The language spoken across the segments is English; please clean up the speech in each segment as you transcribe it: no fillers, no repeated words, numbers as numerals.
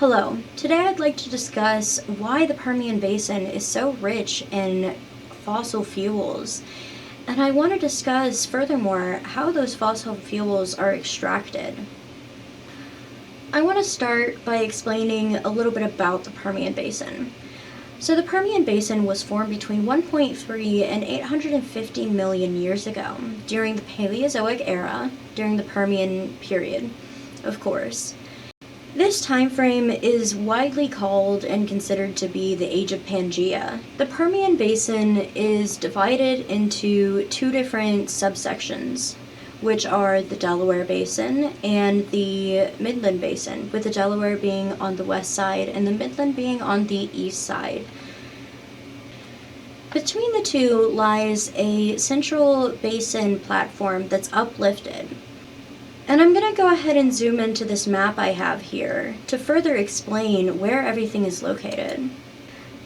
Hello. Today I'd like to discuss why the Permian Basin is so rich in fossil fuels. And I want to discuss furthermore how those fossil fuels are extracted. I want to start by explaining a little bit about the Permian Basin. So the Permian Basin was formed between 1.3 and 850 million years ago during the Paleozoic era, during the Permian period, of course. This time frame is widely called and considered to be the Age of Pangaea. The Permian Basin is divided into two different subsections, which are the Delaware Basin and the Midland Basin, with the Delaware being on the west side and the Midland being on the east side. Between the two lies a central basin platform that's uplifted. And I'm going to go ahead and zoom into this map I have here to further explain where everything is located.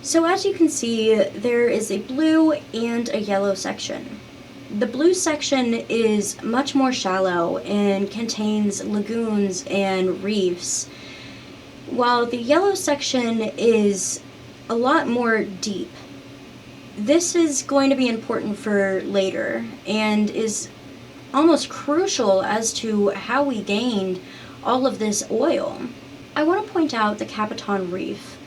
So as you can see, there is a blue and a yellow section. The blue section is much more shallow and contains lagoons and reefs, while the yellow section is a lot more deep. This is going to be important for later and is almost crucial as to how we gained all of this oil. I want to point out the Capitan Reef,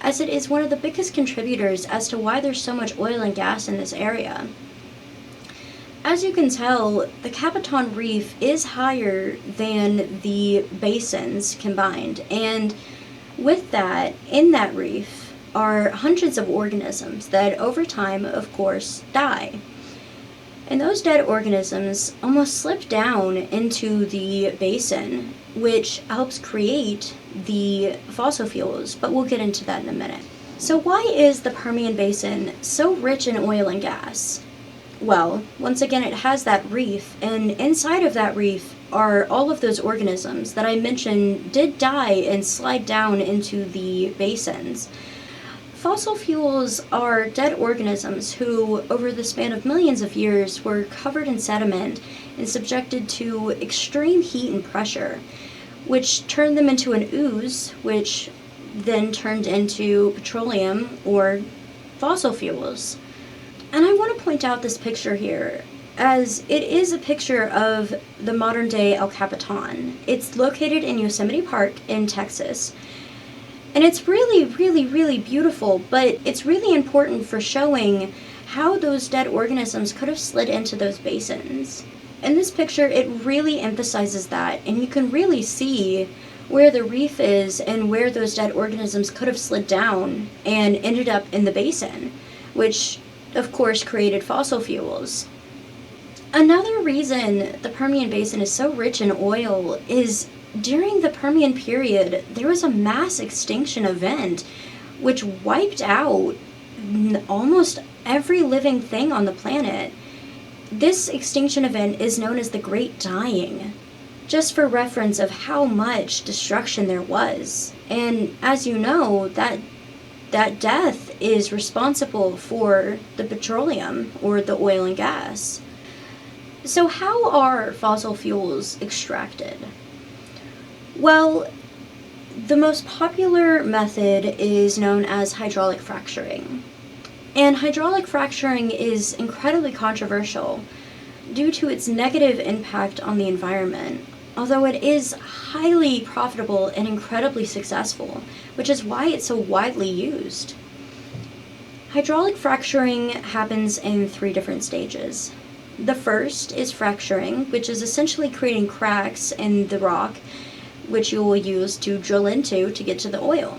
as it is one of the biggest contributors as to why there's so much oil and gas in this area. As you can tell, the Capitan Reef is higher than the basins combined, and with that, in that reef, are hundreds of organisms that over time, of course, die. And those dead organisms almost slip down into the basin, which helps create the fossil fuels, but we'll get into that in a minute. So why is the Permian Basin so rich in oil and gas? Well, once again, it has that reef, and inside of that reef are all of those organisms that I mentioned did die and slide down into the basins. Fossil fuels are dead organisms who, over the span of millions of years, were covered in sediment and subjected to extreme heat and pressure, which turned them into an ooze, which then turned into petroleum or fossil fuels. And I want to point out this picture here, as it is a picture of the modern-day El Capitan. It's located in Yosemite Park in Texas. And it's really beautiful, but it's really important for showing how those dead organisms could have slid into those basins. In this picture, it really emphasizes that, and you can really see where the reef is and where those dead organisms could have slid down and ended up in the basin, which, of course, created fossil fuels. Another reason the Permian Basin is so rich in oil is during the Permian period, there was a mass extinction event which wiped out almost every living thing on the planet. This extinction event is known as the Great Dying, just for reference of how much destruction there was. And as you know, that death is responsible for the petroleum or the oil and gas. So how are fossil fuels extracted? Well, the most popular method is known as hydraulic fracturing. And hydraulic fracturing is incredibly controversial due to its negative impact on the environment, although it is highly profitable and incredibly successful, which is why it's so widely used. Hydraulic fracturing happens in three different stages. The first is fracturing, which is essentially creating cracks in the rock, which you will use to drill into to get to the oil.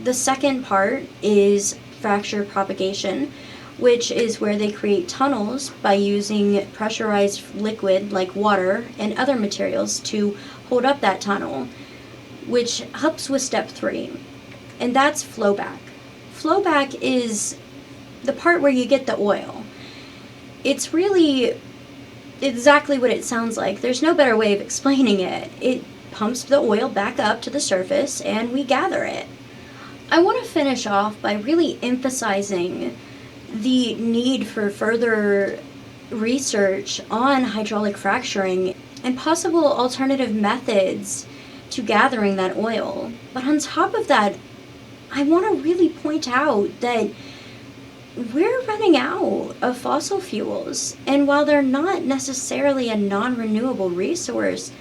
The second part is fracture propagation, which is where they create tunnels by using pressurized liquid like water and other materials to hold up that tunnel, which helps with step 3, and that's flowback. Flowback is the part where you get the oil. It's really exactly what it sounds like. There's no better way of explaining it. It pumps the oil back up to the surface and we gather it. I want to finish off by really emphasizing the need for further research on hydraulic fracturing and possible alternative methods to gathering that oil. But on top of that, I want to really point out that we're running out of fossil fuels. And while they're not necessarily a non-renewable resource,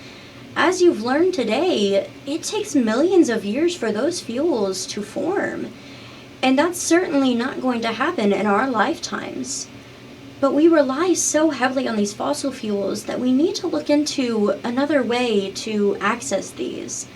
as you've learned today, it takes millions of years for those fuels to form. And that's certainly not going to happen in our lifetimes. But we rely so heavily on these fossil fuels that we need to look into another way to access these.